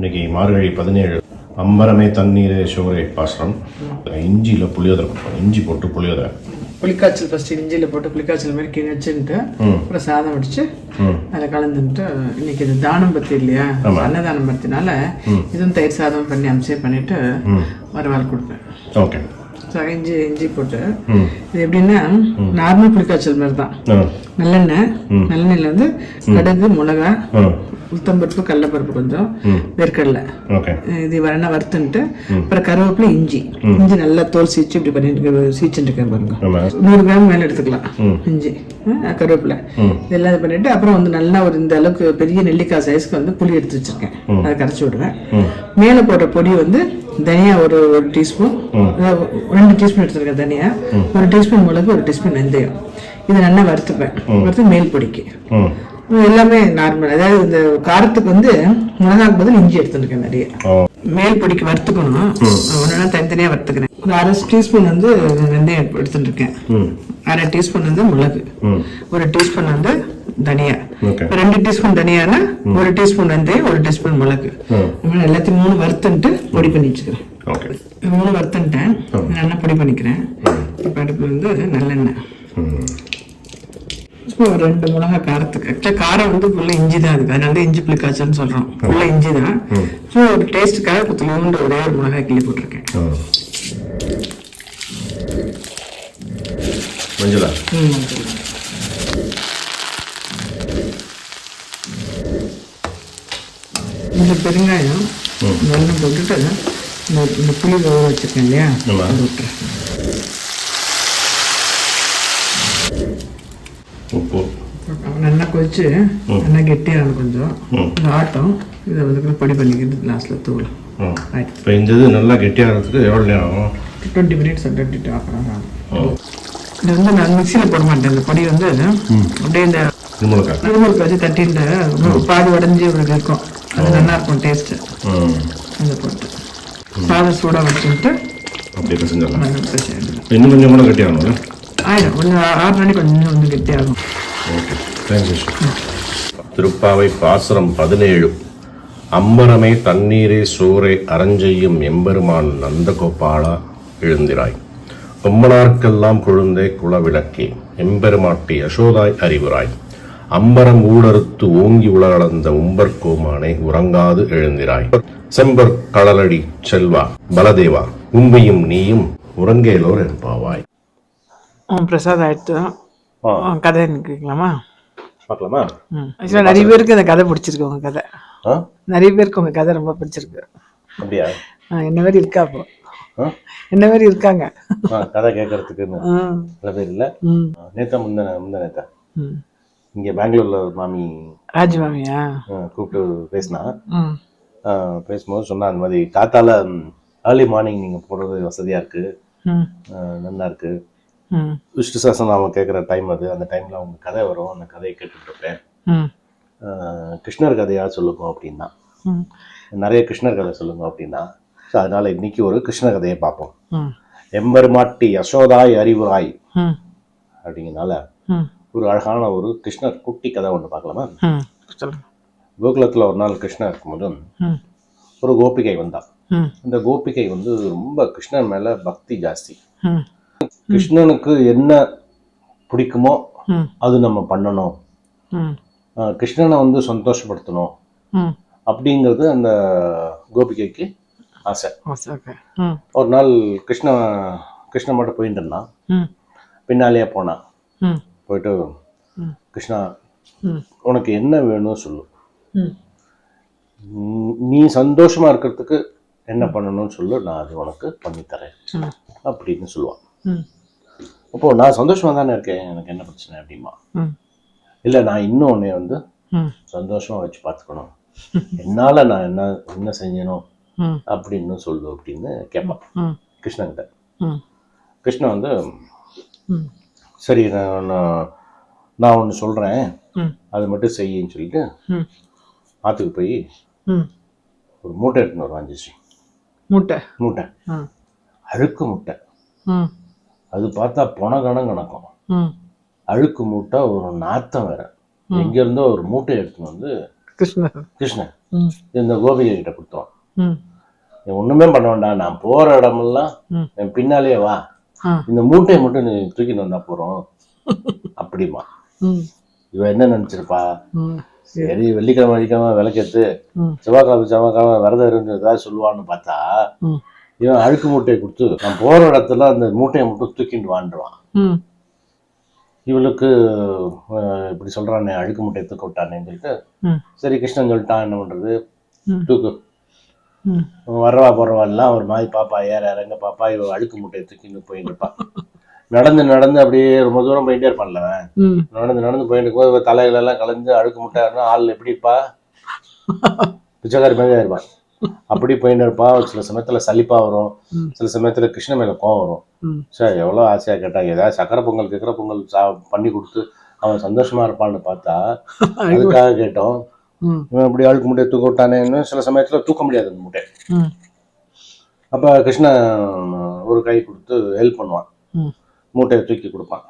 இன்னைக்கு மார்கழி 17 அம்பரமே தண்ணீர் சோரை பாசனம். இஞ்சியில் புளியோதரை, இஞ்சி போட்டு புளியோதரை, புளிக்காய்ச்சல் ஃபர்ஸ்ட் இஞ்சியில் போட்டு புளிக்காய்ச்சல் மாதிரி கிணி வச்சுட்டு அப்புறம் சாதம் வடிச்சு அதில் கலந்துட்டு இன்னைக்கு இது தானம் பத்தி இல்லையா, அன்னதானம் பத்தினால இதுவும் தயிர் சாதம் பண்ணி அம்சம் பண்ணிட்டு வரவாள் கொடுப்பேன். ஓகே, இஞ்சி போட்டு இது எப்படின்னா நார்மல் புளிக்காய்ச்சல் மாதிரி தான். நல்லெண்ணெயில் வந்து கடுகு, மிளகா, உளுத்தம்பருப்பு, கடலைப்பருப்பு, கொஞ்சம் வேர்க்கடலை, இது வரனா வறுத்துன்ட்டு அப்புறம் கருவேப்பிலை, இஞ்சி நல்லா தோல் சீச்சு இப்படி பண்ணிட்டு சீச்சுட்டு இருக்கேன் பாருங்க. 100 கிராம் மேல எடுத்துக்கலாம் இஞ்சி, கருவேப்பிலை இதெல்லாம் இது பண்ணிட்டு அப்புறம் வந்து நல்லா ஒரு இந்த அளவுக்கு பெரிய நெல்லிக்காய் சைஸ்க்கு வந்து புளி எடுத்து வச்சிருக்கேன். அதை கரைச்சி விடுவேன். மேல போடுற பொடி வந்து தனியா ஒரு டீஸ்பூன், 2 டீஸ்பூன் எடுத்துருக்கேன் தனியா, 1 டீஸ்பூன் மிளகு, 1 டீஸ்பூன் வெந்தயம். இதை நல்லா வறுத்துப்பேன். வறுத்து மேல் பொடிக்கு எல்லாமே நார்மல். அதாவது இந்த காரத்துக்கு வந்து மிளகாக்கு பதில் இஞ்சி எடுத்துருக்கேன் நிறைய. மேல் பொடிக்கு வறுத்துக்கணும், ஒன்னா தனித்தனியா வறுத்துக்கிறேன். ஒரு 1/2 டீஸ்பூன் வந்து வெந்தயம் எடுத்துட்டு இருக்கேன், 1/2 டீஸ்பூன் வந்து மிளகு, 1 டீஸ்பூன் வந்து தனியா, 2 டீஸ்பூன் தனியானா 1 டீஸ்பூன் வெந்தயம், 1 டீஸ்பூன் மிளகு, எல்லாத்தையும் 3 வறுத்துட்டு பொடி பண்ணி வச்சுக்கிறேன். 3 வறுத்துட்டேன், நல்லா பொடி பண்ணிக்கிறேன். இப்போ அடுப்பு வந்து நல்லெண்ணெய், ஒரு 2 மிளகா காரத்துக்கு. ஆக்சுவலாக காரம் வந்து ஃபுல்லாக இஞ்சி தான் இருக்குது, அதனால இஞ்சி புளிக்காய்ச்சல்னு சொல்கிறோம். ஃபுல்லாக இஞ்சி தான். ஸோ ஒரு டேஸ்ட்டுக்காக குத்துலூண்டு ஒரே ஒரு மிளகாய் கிள்ளி போட்டிருக்கேன். மஞ்சளா? இந்த பெருங்காயம் வெள்ளம் போட்டுட்டு இந்த புளி வேக வச்சுருக்கேன் இல்லையா, அதை விட்டுறேன். உப்பு நல்லா கொதிச்சு நல்லா கெட்டியாக கொஞ்சம் ஆட்டம். இதை வந்து பொடி பண்ணிக்கிட்டு லாஸ்ட்டில் தூள் ஆயிடுச்சு. இப்போ இந்த இது நல்லா கெட்டியாகிறதுக்கு எவ்வளோ நேரம் ஆகும்? 20 மினிட்ஸ் 20 ஆகும். இது வந்து நான் மிக்சியில் போட மாட்டேன். இந்த பொடி வந்து அப்படியே இந்த குருமுளகை வச்சு தட்டிட்டு பாதி உடஞ்சி உங்களுக்கு இருக்கும், அது நல்லா இருக்கும் டேஸ்ட்டு. அதை போட்டு சாதம் சூடாக வச்சுட்டு அப்படியே பிசைஞ்சிடலாம். இன்னும் கொஞ்சம் கூட கெட்டியாகணும். ஆயிடும், கொஞ்சம் 6 மணி கொஞ்சம் வந்து கெட்டியாகும். Okay, thank you. திருப்பாவை பாசுரம் 17. அம்பரமே தண்ணீரே சோரை அரஞ்செய்யும் எம்பெருமான் நந்தகோபாலா எழுந்திராய், கொம்பனார்க்கெல்லாம் கொழுந்தே குலவிளக்கே, எம்பெருமாட்டி யசோதாய் அறிவுராய், அம்பரம் ஊடறுத்து ஓங்கி உலகளந்த உம்பர்கோமானே உறங்காது எழுந்திராய், செம்பர் களலடி செல்வா பலதேவா, உம்பியும் நீயும் உறங்கேலோர் என்பாவாய். பிரசாத் ஆயிடுத்து. கதை நினைக்கலாமா? பார்க்கலாமா? ஆக்சுவலாக நிறைய பேருக்கு அந்த கதை பிடிச்சிருக்கு. உங்க கதை நிறைய பேருக்கு உங்க கதை ரொம்ப பிடிச்சிருக்கு. அப்படியா? என்ன மாதிரி இருக்கா? அப்போ என்ன மாதிரி இருக்காங்க கதை கேட்கறதுக்கு சில பேர் இல்லை. நேத்தா முந்தா இங்கே பெங்களூர்ல மாமி, ராஜ் மாமியா, கூப்பிட்டு பேசும்போது சொன்னா அந்த மாதிரி காத்தால ஏர்லி மார்னிங் நீங்க போடுறது வசதியா இருக்கு, நல்லா இருக்கு. விஷ்ணு சஹஸ்ரநாமம் கேட்குற டைம் அது. அந்த டைம்ல அவங்க கதை வரும், அந்த கதையை கேட்டுட்டு இருப்பேன். கிருஷ்ணர் கதையா சொல்லுங்க அப்படின்னா, நிறைய கிருஷ்ணர் கதை சொல்லுங்க அப்படின்னா, ஸோ அதனால இன்னைக்கு ஒரு கிருஷ்ண கதையை பார்ப்போம். எம்பெருமாட்டி யசோதாய் அறிவுராய் அப்படிங்கிறனால ஒரு அழகான ஒரு கிருஷ்ணர் குட்டி கதை ஒன்று பார்க்கலாமா? கோகுலத்தில் ஒரு நாள் கிருஷ்ணர் இருக்கும்போது ஒரு கோபிகை வந்தா. அந்த கோபிகை வந்து ரொம்ப கிருஷ்ணன் மேல பக்தி ஜாஸ்தி. கிருஷ்ணனுக்கு என்ன பிடிக்குமோ அது நம்ம பண்ணணும், கிருஷ்ணனை வந்து சந்தோஷப்படுத்தணும் அப்படிங்கிறது அந்த கோபிகைக்கு ஆசை. ஒரு நாள் கிருஷ்ணன் மட்டும் போயிட்டு இருந்தான். பின்னாலேயே போனான். போயிட்டு, கிருஷ்ணா உனக்கு என்ன வேணும் சொல்லு, நீ சந்தோஷமா இருக்கிறதுக்கு என்ன பண்ணணும்னு சொல்லு, நான் அது உனக்கு பண்ணித்தரேன் அப்படின்னு சொல்லுவான். அப்போ நான் சந்தோஷமா தானே இருக்கேன், எனக்கு என்ன பிரச்சனை அப்படிமா. இல்லை, நான் இன்னும் உன்னை வந்து சந்தோஷமா வச்சு பார்த்துக்கணும், என்னால நான் என்ன செஞ்சணும் அப்படின்னு சொல்லு அப்படின்னு கேட்பான் கிருஷ்ணன்கிட்ட. கிருஷ்ணன் வந்து சரி நான் ஒன்று சொல்றேன், அது மட்டும் செய்யின்னு சொல்லிட்டு ஆற்றுக்கு போய் ஒரு மூட்டை எடுத்துன்னு வருவான். ஜெஸ்ரீ மூட்டை அழுக்கு மூட்டை. அது பார்த்தா பொணகணம் கணக்கும். அழுக்கு மூட்டை, ஒரு நாத்தம் வேற. எங்க இருந்தோ ஒரு மூட்டை எடுத்துன்னு வந்து கிருஷ்ணன் இந்த கோபிகை கிட்ட கொடுத்துருவான். ம் நீ ஒண்ணுமே பண்ண வேண்டாம், நான் போற இடமெல்லாம் என் பின்னாலேயே வா, இந்த மூட்டையை மட்டும் நீ தூக்கிட்டு வந்தா போறோம் அப்படிமா. இவன் என்ன நினைச்சிருப்பா, சரி வெள்ளிக்கிழமை விளக்கெத்து, செவ்வாய்க்கிழமை விரதம் இருந்து ஏதாவது சொல்லுவான்னு பார்த்தா, இவன் அழுக்கு மூட்டையை கொடுத்து நான் போற இடத்துல அந்த மூட்டையை மட்டும் தூக்கிட்டு வாண்டுவான். இவளுக்கு இப்படி சொல்றானே, அழுக்கு மூட்டையை தூக்க விட்டானேன்னு சொல்லிட்டு, சரி கிருஷ்ணன் சொல்லிட்டான், என்ன பண்றது, தூக்கு. வர்றவா போறவா எல்லாம் ஒரு மாதிரி பாப்பா, ஏற இறங்க பாப்பா, இவ அழுக்கு மூட்டையை தூக்கின்னு போயிட்டு இருப்பான். நடந்து அப்படியே ரொம்ப தூரம் போயிட்டே இருப்பான்ல, நடந்து போயிட்டு இருக்கும்போது தலைகளெல்லாம் கலைஞ்சு அழுக்கு முட்டை ஆள் எப்படிப்பா பிச்சைக்காரி மாதிரியா இருப்பான். அப்படி போயிட்டு இருப்பா. சில சமயத்துல சலிப்பா வரும், சில சமயத்துல கிருஷ்ண மேல கோவம் வரும். சார் எவ்வளவு ஆசையா கேட்டா, ஏதாவது சக்கரை பொங்கல் கிக்கரை பொங்கல் பண்ணி கொடுத்து அவன் சந்தோஷமா இருப்பான்னு பார்த்தா அதுக்காக கேட்டோம். இவன் இப்படி அழுக்கு முட்டையை தூக்க விட்டானேன்னு சில சமயத்துல தூக்க முடியாது அந்த முட்டை. அப்ப கிருஷ்ணன் ஒரு கை கொடுத்து ஹெல்ப் பண்ணுவான், மூட்டையை தூக்கி கொடுப்பான்.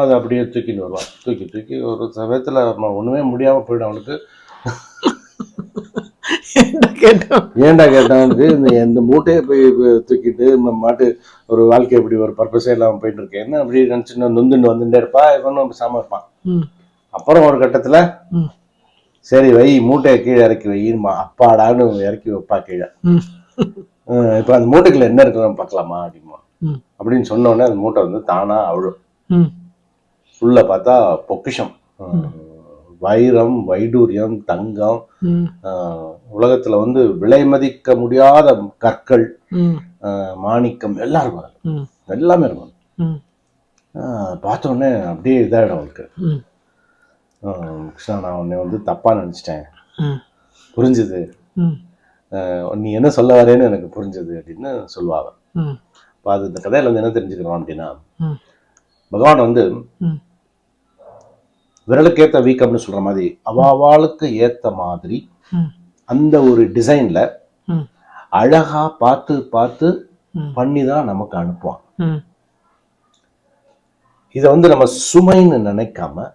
அதை அப்படியே தூக்கிட்டு வருவான். தூக்கி ஒரு சமயத்துல ஒண்ணுமே முடியாம போயிடும் அவனுக்கு. ஏன்டா கேட்டவனுக்கு இந்த மூட்டையை போய் தூக்கிட்டு மாட்டு ஒரு வாழ்க்கை இப்படி ஒரு பர்பஸே இல்லாம போயிட்டு இருக்கேன்னு அப்படி நினைச்சு நொந்துண்டு வந்துட்டே இருப்பா. இவனும் பேசாம இருப்பான். அப்புறம் ஒரு கட்டத்துல சரி வை, மூட்டையை கீழே இறக்கி வைமா, அப்பாடான்னு இறக்கி வைப்பா கீழே. இப்ப அந்த மூட்டைக்குள்ள என்ன இருக்குன்னு பாக்கலாமா அப்படிமா. அப்படின்னு சொன்ன உடனே அந்த மூட்டை வந்து தானா அழும். உள்ள பார்த்தா பொக்கிஷம், வைரம், வைடூரியம், தங்கம், உலகத்துல வந்து விலை மதிக்க முடியாத கற்கள், மாணிக்கம் எல்லாம் இருக்கும். எல்லாமே இருக்கும். பார்த்த உடனே அப்படியே இதாயிடும் அவளுக்கு. கிருஷ்ணா நான் உன்னை வந்து தப்பா நினைச்சிட்டேன், புரிஞ்சுது, நீ என்ன சொல்ல வரேன்னு எனக்கு புரிஞ்சது அப்படின்னு சொல்லுவாங்க. அது இந்த கதையில வந்து என்ன தெரிஞ்சுக்கிறோம் அப்படின்னா, பகவான் வந்து விரலுக்கேத்த வீக்கம்னு சொல்ற மாதிரி அவாளுக்கு ஏத்த மாதிரி அந்த ஒரு டிசைன்ல அழகா பார்த்து பார்த்து பண்ணிதான் நமக்கு அனுப்புவான். இத வந்து நம்ம சுமைன்னு நினைக்காம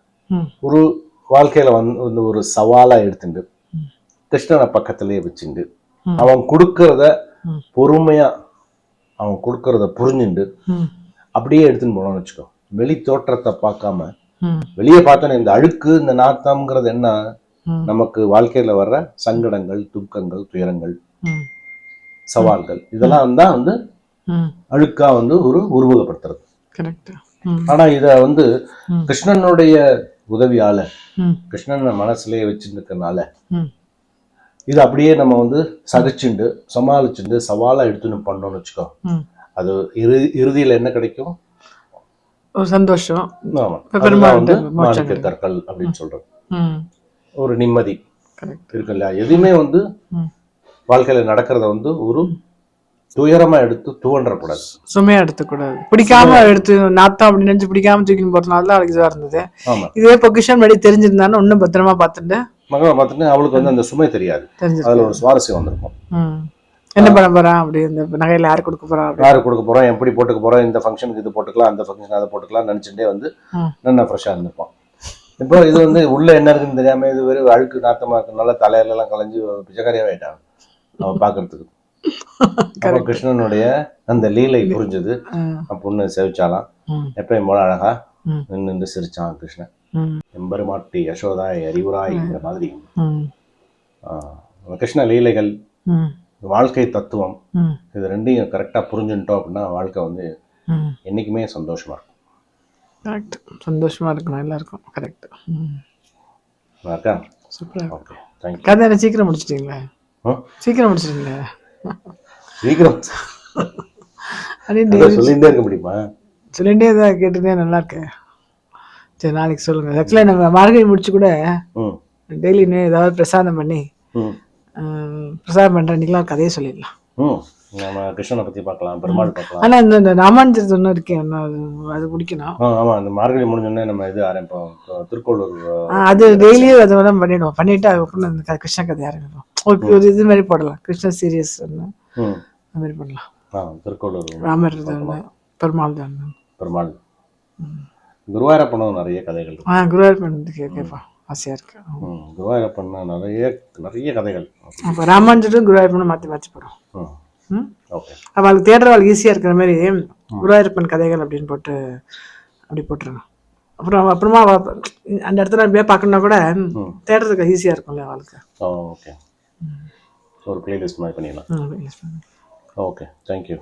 ஒரு வாழ்க்கையில வந்து ஒரு சவாலா எடுத்துட்டு கிருஷ்ணனை பக்கத்திலேயே வச்சுட்டு அவன் கொடுக்கறத பொறுமையா அவன் கொடுக்கறத புரிஞ்சுண்டு அப்படியே எடுத்துன்னு போனோம்னு வச்சுக்கோ. வெளி தோற்றத்தை பார்க்காம, வெளியே பார்த்தோன்னு இந்த அழுக்கு இந்த நாத்தம்ங்கிறது என்ன, நமக்கு வாழ்க்கையில வர்ற சங்கடங்கள், துக்கங்கள், துயரங்கள், சவால்கள், இதெல்லாம் தான் வந்து அழுக்கா வந்து ஒரு உருவகப்படுத்துறது. ஆனா இத வந்து கிருஷ்ணனுடைய உதவியால, கிருஷ்ணன் மனசுலயே வச்சுருக்கனால இது அப்படியே நம்ம வந்து சகிச்சுண்டு சமாளிச்சுண்டு சவாலா எடுத்துன்னு பண்ணோம்னு வச்சுக்கோ. அது இறுதியில என்ன கிடைக்கும்? ஒரு சந்தோஷம். மாணிக்க கற்கள் அப்படின்னு சொல்றது ஒரு நிம்மதி இருக்கு இல்லையா. எதுவுமே வந்து வாழ்க்கையில நடக்கிறத வந்து ஒரு துயரமா எடுத்து துவண்டக்கூடாது, சுமையா எடுத்துக்கூடாது, பிடிக்காம எடுத்து நாத்தம் அப்படின்னு நினைச்சு பிடிக்காம தூக்கின்னு போறதுனால அவளுக்கு இதா இருந்தது. இதே பொக்கிஷன் முன்னாடி தெரிஞ்சிருந்தாலும் இன்னும் பத்திரமா பார்த்துட்டு மகனை பார்த்துட்டு அவளுக்கு வந்து அந்த சுமை தெரியாது, அதுல ஒரு சுவாரஸ்யம் வந்திருக்கும். என்ன பண்ண போறான் அப்படி, இந்த நகையில யாரு கொடுக்க போறோம், எப்படி போட்டுக்க போறோம், இந்த ஃபங்க்ஷனுக்கு இது போட்டுக்கலாம், அந்த ஃபங்க்ஷன் அதை போட்டுக்கலாம் நினைச்சுட்டே வந்து நல்லா ஃப்ரெஷ்ஷா இருந்திருப்பான். இப்போ இது வந்து உள்ள என்ன இருக்குன்னு தெரியாம இது வெறும் அழுக்கு நாத்தமா இருக்கனால தலையில எல்லாம் கலைஞ்சு பிச்சைக்காரியாவே ஆயிட்டான் அவன் பாக்குறதுக்கு. கிருஷ்ணனுடைய அந்த லீலை புரிஞ்சது. பொண்ணு சேவிச்சாலாம், எப்பயும் போல அழகா நின்று சிரிச்சான் கிருஷ்ணன். எம்பெருமாட்டி யசோதாய் அறிவுராய்ங்கிற மாதிரி கிருஷ்ண லீலைகள், வாழ்க்கை தத்துவம், இது ரெண்டையும் கரெக்டா புரிஞ்சுட்டோம் அப்படின்னா வாழ்க்கை வந்து என்னைக்குமே சந்தோஷமா இருக்கும். கரெக்ட், சந்தோஷமா இருக்கணும் எல்லாருக்கும். கரெக்ட். இருக்கா? சூப்பரா. Okay, thank you. கதை சீக்கிரம் முடிச்சிட்டீங்களா? சீக்கிரம் முடிச்சிட்டீங்களா? சீக்கிரம் சொல்லிட்டே இருக்க முடியுமா? சொல்லிட்டே தான் கேட்டுட்டே நல்லா இருக்கேன். சரி, நாளைக்கு சொல்லுங்க. ஆக்சுவலாக நம்ம மார்கழி முடிச்சு கூட டெய்லி ஏதாவது பிரசாதம் பண்ணி பிரசாதம் பண்ற அன்னைக்கெல்லாம் கதையை சொல்லிடலாம். நம்ம கிருஷ்ணனை பத்தி பார்க்கலாம், பெருமாள் பார்க்கலாம். ஆனா இந்த ராமானுஜர் சொன்ன இருக்கேன், அது முடிக்கணும். ஆமா, அந்த மார்கழி முடிஞ்சோடனே நம்ம இது ஆரம்பிப்போம், திருக்கோளூர். அது டெய்லியும் அதை தான் பண்ணிடுவோம். பண்ணிட்டு அதுக்கப்புறம் அந்த கிருஷ்ண கதை ஆரம்பிப்போம். ஒரு இது மாதிரி போடலாம், கிருஷ்ண சீரியஸ் அது மாதிரி பண்ணலாம். திருக்கோளூர் ராமர் பெருமாள் தான். பெருமாள் குருவாயூரப்பனும் நிறைய கதைகள். குருவாயூரப்பன் கேட்பா. ஆசையாக இருக்கு. குருவாயூரப்பன்னா நிறைய கதைகள். அப்போ ராமானுஜரும் குருவாயூரப்பனும் மாற்றி மாற்றி போடும். ஓகே. அவளுக்கு தேடுறவாளுக்கு ஈஸியாக இருக்கிற மாதிரி குருவாயூரப்பன் கதைகள் அப்படின்னு போட்டு அப்படி போட்டுருங்க. அப்புறமா அந்த இடத்துல அப்படியே பார்க்கணுன்னா கூட தேடுறதுக்கு ஈஸியாக இருக்கும்ல அவளுக்கு. ஓகே. ஒரு பிளேலிஸ்ட் மாதிரி பண்ணிடலாம். Okay, thank you.